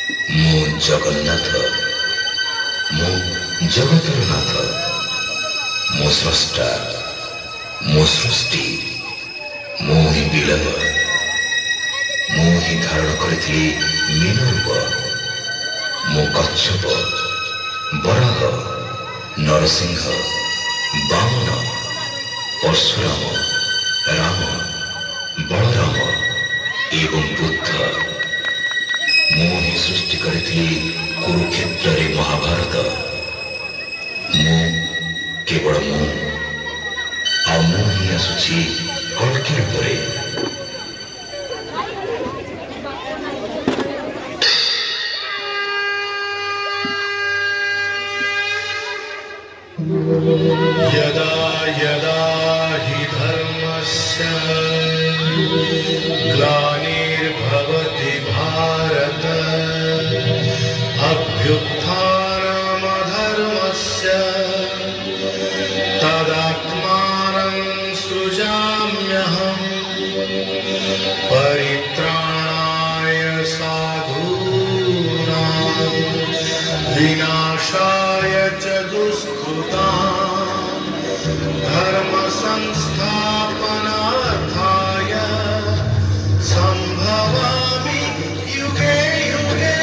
ମୁଁ ଜଗନ୍ନାଥ, ମୁଁ ଜଗତର ନାଥ, ମୁଁ ସ୍ରଷ୍ଟା, ମୁଁ ସୃଷ୍ଟି, ମୁଁ ହିଁ ବିଳୟ, ମୁଁ ହିଁ ଧାରଣ କରିଥିଲି ମୀନ ରୂପ। ମୁଁ କଚ୍ଛପ, ବରାହ, ନରସିଂହ, ବାମନ, ପରଶୁରାମ, ରାମ, ବଳରାମ ଏବଂ ବୁଦ୍ଧ। ମୁଁ ହିଁ ସୃଷ୍ଟି କରିଥିଲି କୁରୁକ୍ଷେତ୍ରରେ ମହାଭାରତ। ମୁଁ କେବଳ ମୁଁ, ଆଉ ମୁଁ ହିଁ ଆସୁଛି କଳ୍କି ରୂପରେ। यदा यदा हि धर्मस्य ग्लानिर्भवति भारत अभ्युत्थानमधर्मस्य तदात्मानं सृजाम्यहम् परित्राणाय साधूनां विनाशाय च दुष्कृतां धर्म संस्थापनार्थाय संभवामि युगे युगे।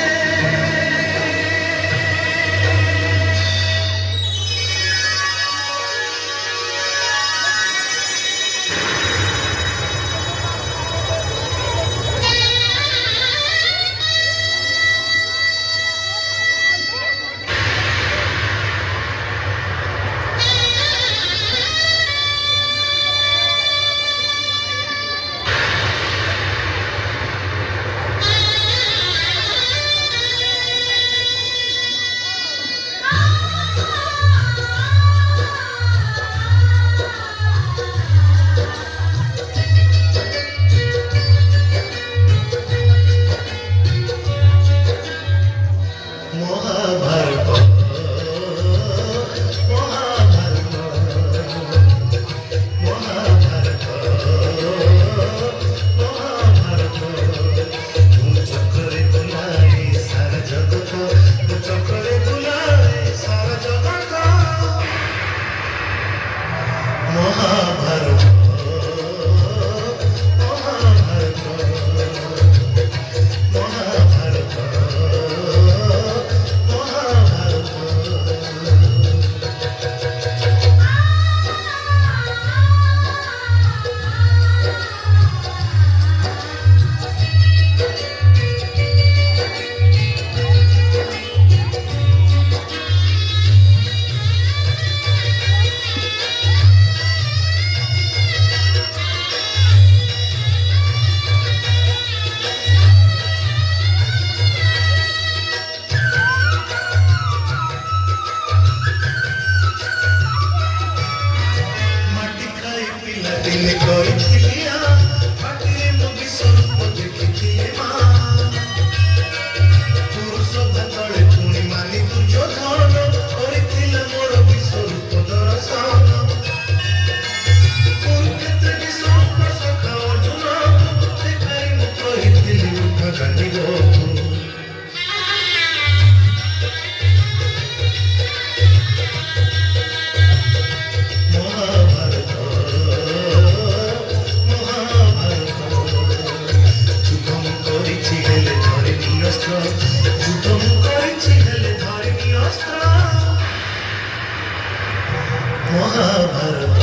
महाभारत